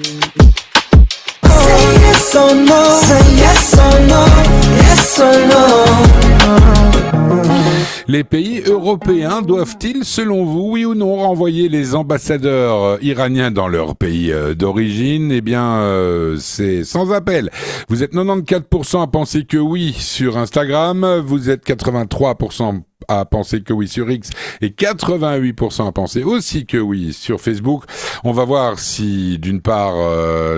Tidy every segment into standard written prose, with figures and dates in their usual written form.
Say yes or no, say yes or no, yes or no. Les pays européens doivent-ils, selon vous, oui ou non, renvoyer les ambassadeurs iraniens dans leur pays d'origine? Eh bien, c'est sans appel. Vous êtes 94% à penser que oui sur Instagram, vous êtes 83% à penser que oui sur X et 88% à penser aussi que oui sur Facebook. On va voir si, d'une part,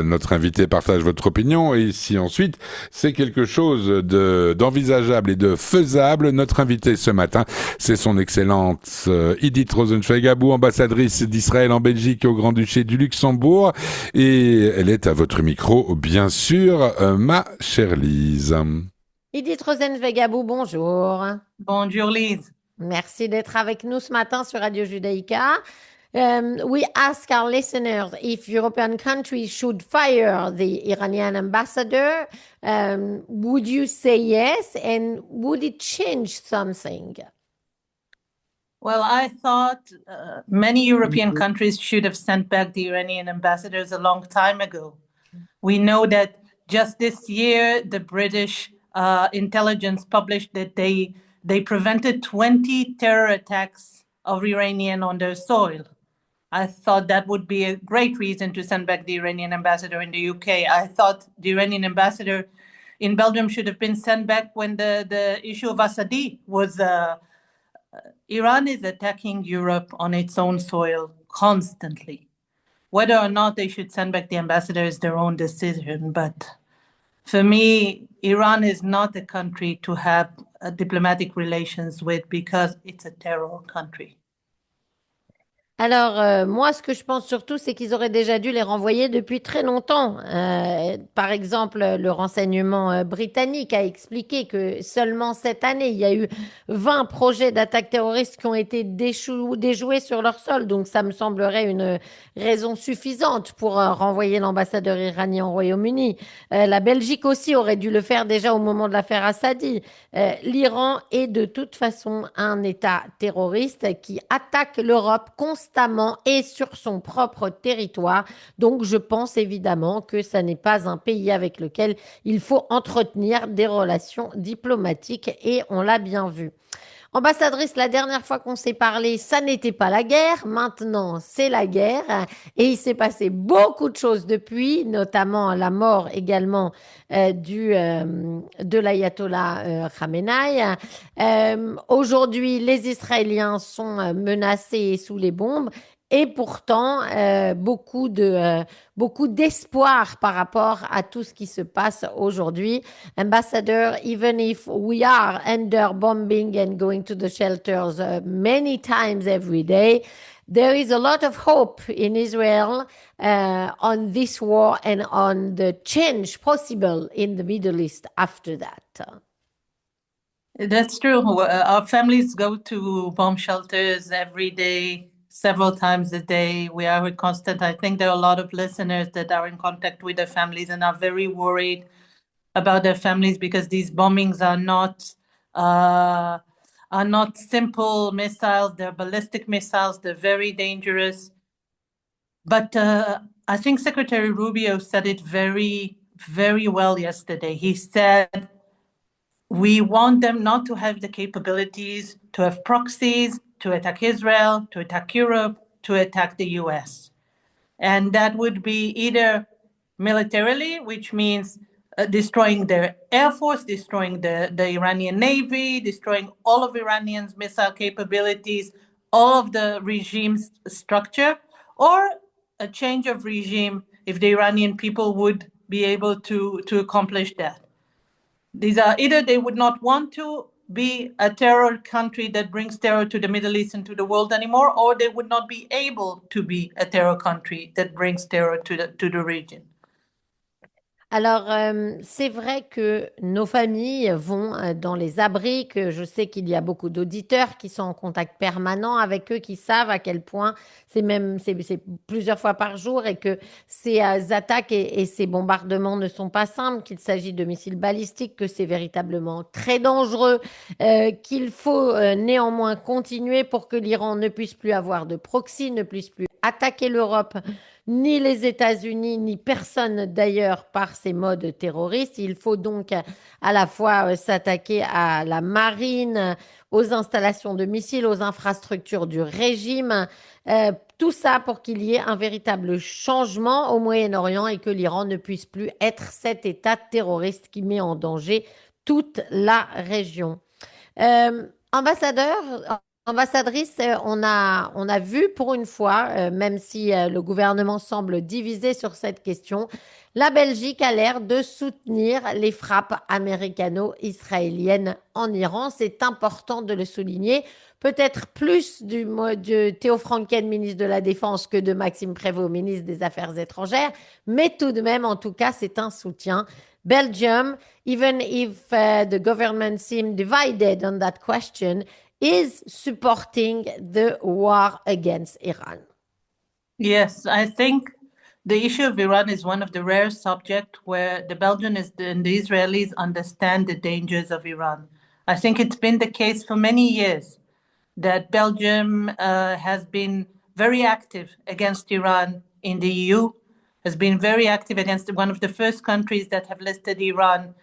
notre invité partage votre opinion et si ensuite c'est quelque chose d'envisageable et de faisable. Notre invité ce matin, c'est son excellence Idit Rosenfeld-Gabou, ambassadrice d'Israël en Belgique et au Grand-Duché du Luxembourg. Et elle est à votre micro, bien sûr, ma chère Lise. Edith Rosenvegabou, bonjour. Bonjour Lise. Merci d'être avec nous ce matin sur Radio Judaïka. We ask our listeners if European countries should fire the Iranian ambassador. Would you say yes? And would it change something? Well, I thought many European countries should have sent back the Iranian ambassadors a long time ago. We know that just this year, the British intelligence published that they prevented 20 terror attacks of Iranian on their soil. I thought that would be a great reason to send back the Iranian ambassador in the UK. I thought the Iranian ambassador in Belgium should have been sent back when the issue of Assadi was. Iran is attacking Europe on its own soil constantly. Whether or not they should send back the ambassador is their own decision. But for me, Iran is not a country to have diplomatic relations with because it's a terror country. Alors, moi, ce que je pense surtout, c'est qu'ils auraient déjà dû les renvoyer depuis très longtemps. Par exemple, le renseignement britannique a expliqué que seulement cette année, il y a eu 20 projets d'attaques terroristes qui ont été déjoués sur leur sol. Donc, ça me semblerait une raison suffisante pour renvoyer l'ambassadeur iranien au Royaume-Uni. La Belgique aussi aurait dû le faire déjà au moment de l'affaire Assadi. L'Iran est de toute façon un État terroriste qui attaque l'Europe constamment et sur son propre territoire. Donc, je pense évidemment que ça n'est pas un pays avec lequel il faut entretenir des relations diplomatiques et on l'a bien vu. Ambassadrice, la dernière fois qu'on s'est parlé, ça n'était pas la guerre. Maintenant, c'est la guerre. Et il s'est passé beaucoup de choses depuis, notamment la mort également de l'ayatollah Khamenei. Aujourd'hui, les Israéliens sont menacés sous les bombes. Et pourtant, beaucoup d'espoir par rapport à tout ce qui se passe aujourd'hui. Ambassador, even if we are under bombing and going to the shelters many times every day, there is a lot of hope in Israel on this war and on the change possible in the Middle East after that. That's true. Our families go to bomb shelters every day, several times a day. We are in constant. I think there are a lot of listeners that are in contact with their families and are very worried about their families because these bombings are not simple missiles. They're ballistic missiles. They're very dangerous. But I think Secretary Rubio said it very, very well yesterday. He said, we want them not to have the capabilities to have proxies, to attack Israel, to attack Europe, to attack the US. And that would be either militarily, which means destroying their air force, destroying the Iranian Navy, destroying all of Iranians' missile capabilities, all of the regime's structure, or a change of regime if the Iranian people would be able to accomplish that. These are either they would not want to be a terror country that brings terror to the Middle East and to the world anymore, or they would not be able to be a terror country that brings terror to the region. Alors, c'est vrai que nos familles vont dans les abris, que je sais qu'il y a beaucoup d'auditeurs qui sont en contact permanent avec eux, qui savent à quel point c'est plusieurs fois par jour et que ces attaques et ces bombardements ne sont pas simples, qu'il s'agit de missiles balistiques, que c'est véritablement très dangereux, qu'il faut néanmoins continuer pour que l'Iran ne puisse plus avoir de proxy, ne puisse plus attaquer l'Europe ni les États-Unis, ni personne d'ailleurs par ces modes terroristes. Il faut donc à la fois s'attaquer à la marine, aux installations de missiles, aux infrastructures du régime, tout ça pour qu'il y ait un véritable changement au Moyen-Orient et que l'Iran ne puisse plus être cet État terroriste qui met en danger toute la région. Ambassadeur, ambassadrice, on a vu pour une fois, même si le gouvernement semble divisé sur cette question, la Belgique a l'air de soutenir les frappes américano-israéliennes en Iran. C'est important de le souligner. Peut-être plus de Théo Franken, ministre de la Défense, que de Maxime Prévost, ministre des Affaires étrangères. Mais tout de même, en tout cas, c'est un soutien. Belgium, even if the government seemed divided on that question, is supporting the war against Iran. Yes, I think the issue of Iran is one of the rare subjects where the Belgians and the Israelis understand the dangers of Iran. I think it's been the case for many years that Belgium has been very active against Iran in the EU, has been very active against one of the first countries that have listed Iran,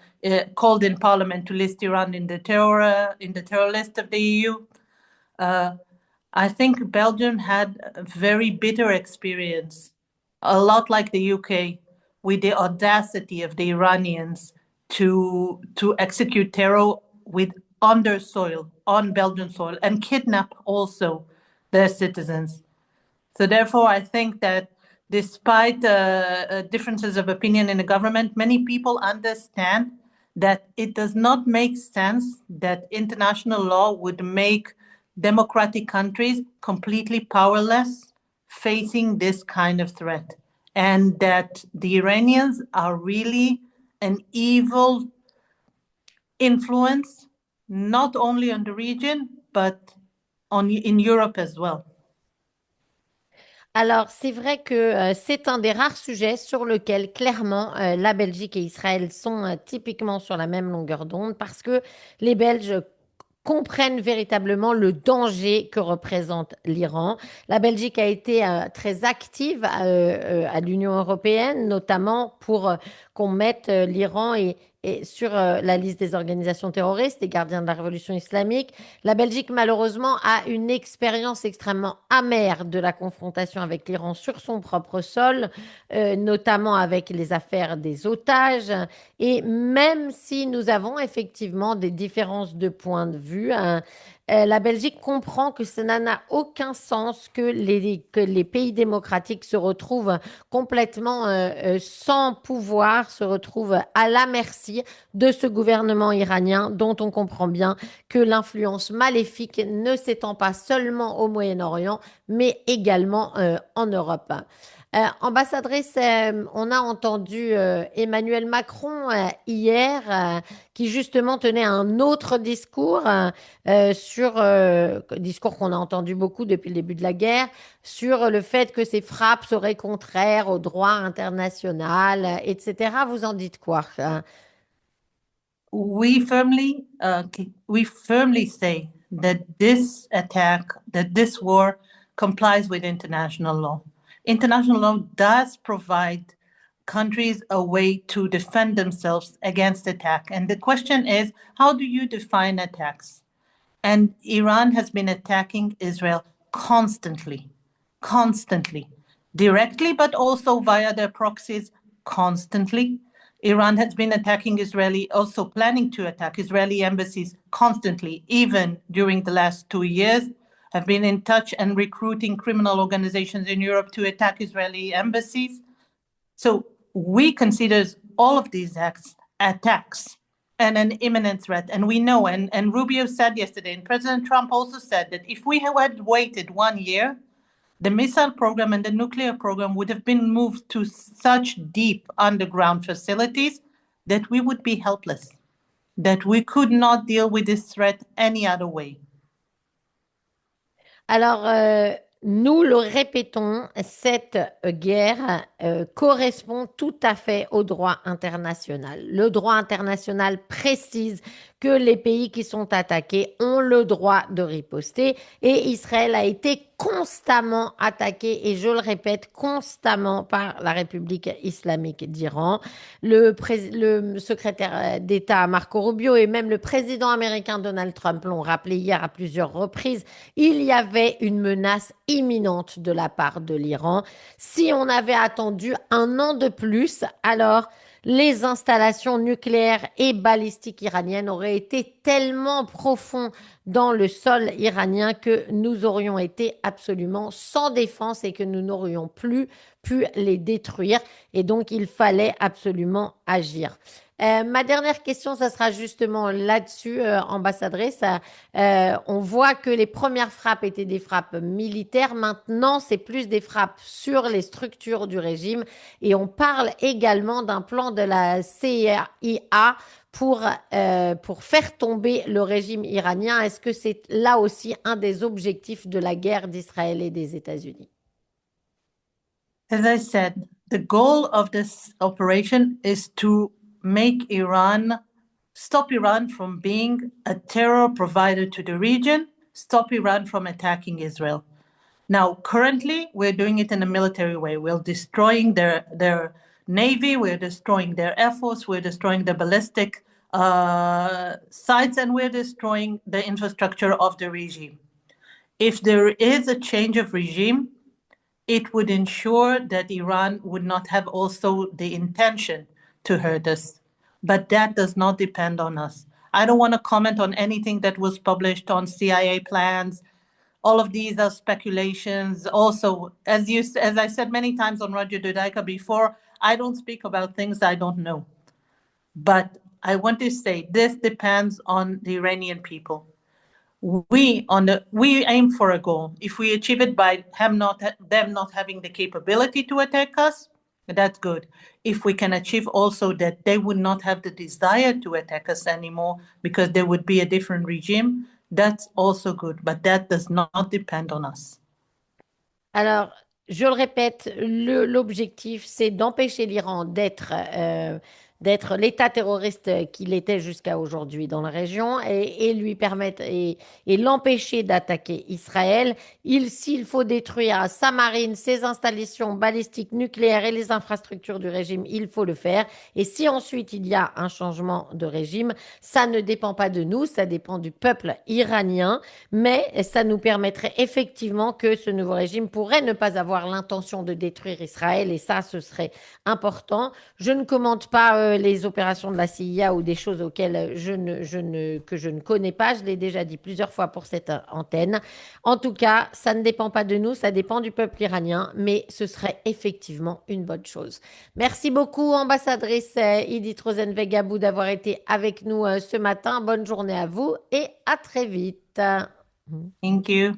called in Parliament to list Iran in the terror list of the EU. I think Belgium had a very bitter experience, a lot like the UK, with the audacity of the Iranians to execute terror with on their soil, on Belgian soil, and kidnap also their citizens. So therefore, I think that despite differences of opinion in the government, many people understand that it does not make sense that international law would make democratic countries completely powerless facing this kind of threat, and that the Iranians are really an evil influence, not only on the region, but in Europe as well. Alors, c'est vrai que c'est un des rares sujets sur lequel, clairement, la Belgique et Israël sont typiquement sur la même longueur d'onde parce que les Belges comprennent véritablement le danger que représente l'Iran. La Belgique a été très active à l'Union européenne, notamment pour qu'on mette l'Iran et sur la liste des organisations terroristes, des gardiens de la révolution islamique. La Belgique, malheureusement, a une expérience extrêmement amère de la confrontation avec l'Iran sur son propre sol, notamment avec les affaires des otages. Et même si nous avons effectivement des différences de point de vue, la Belgique comprend que cela n'a aucun sens que les pays démocratiques se retrouvent complètement sans pouvoir, se retrouvent à la merci de ce gouvernement iranien dont on comprend bien que l'influence maléfique ne s'étend pas seulement au Moyen-Orient, mais également en Europe. Ambassadrice, on a entendu Emmanuel Macron hier qui justement tenait un autre discours discours qu'on a entendu beaucoup depuis le début de la guerre, sur le fait que ces frappes seraient contraires au droit international, etc. Vous en dites quoi? We firmly say that this attack, that this war complies with international law. International law does provide countries a way to defend themselves against attack. And the question is, how do you define attacks? And Iran has been attacking Israel constantly, directly, but also via their proxies constantly. Iran has been attacking also planning to attack Israeli embassies constantly, even during the last 2 years, have been in touch and recruiting criminal organizations in Europe to attack Israeli embassies. So we consider all of these acts attacks and an imminent threat. And we know, and Rubio said yesterday, and President Trump also said that if we had waited 1 year, the missile program and the nuclear program would have been moved to such deep underground facilities that we would be helpless, that we could not deal with this threat any other way. Alors, nous le répétons, cette guerre correspond tout à fait au droit international. Le droit international précise que les pays qui sont attaqués ont le droit de riposter et Israël a été constamment attaqué, et je le répète, constamment par la République islamique d'Iran. Le secrétaire d'État Marco Rubio et même le président américain Donald Trump l'ont rappelé hier à plusieurs reprises. Il y avait une menace imminente de la part de l'Iran. Si on avait attendu un an de plus, alors les installations nucléaires et balistiques iraniennes auraient été tellement profondes dans le sol iranien que nous aurions été absolument sans défense et que nous n'aurions plus pu les détruire. Et donc, il fallait absolument agir. Ma dernière question, ça sera justement là-dessus, ambassadrice. On voit que les premières frappes étaient des frappes militaires. Maintenant, c'est plus des frappes sur les structures du régime. Et on parle également d'un plan de la CIA pour faire tomber le régime iranien. Est-ce que c'est là aussi un des objectifs de la guerre d'Israël et des États-Unis? As I said, the goal of this operation is to make stop Iran from being a terror provider to the region, stop Iran from attacking Israel. Now, currently, we're doing it in a military way. We're destroying their navy, we're destroying their air force, we're destroying the ballistic sites, and we're destroying the infrastructure of the regime. If there is a change of regime, it would ensure that Iran would not have also the intention to hurt us. But that does not depend on us. I don't want to comment on anything that was published on CIA plans. All of these are speculations. Also, as I said many times on Radio Dodaika before, I don't speak about things I don't know. But I want to say this depends on the Iranian people. We aim for a goal. If we achieve it by them not having the capability to attack us, that's good. If we can achieve also that they would not have the desire to attack us anymore because there would be a different regime, that's also good. But that does not depend on us. Alors, je le répète, l'objectif, c'est d'empêcher l'Iran d'être l'État terroriste qu'il était jusqu'à aujourd'hui dans la région et lui permettre et l'empêcher d'attaquer Israël. S'il faut détruire sa marine, ses installations balistiques nucléaires et les infrastructures du régime, il faut le faire. Et si ensuite il y a un changement de régime, ça ne dépend pas de nous, ça dépend du peuple iranien, mais ça nous permettrait effectivement que ce nouveau régime pourrait ne pas avoir l'intention de détruire Israël, et ça, ce serait important. Je ne commente pas les opérations de la CIA ou des choses auxquelles que je ne connais pas. Je l'ai déjà dit plusieurs fois pour cette antenne. En tout cas, ça ne dépend pas de nous, ça dépend du peuple iranien, mais ce serait effectivement une bonne chose. Merci beaucoup, ambassadrice Idit Rosenweg-Abou, d'avoir été avec nous ce matin. Bonne journée à vous et à très vite. Thank you.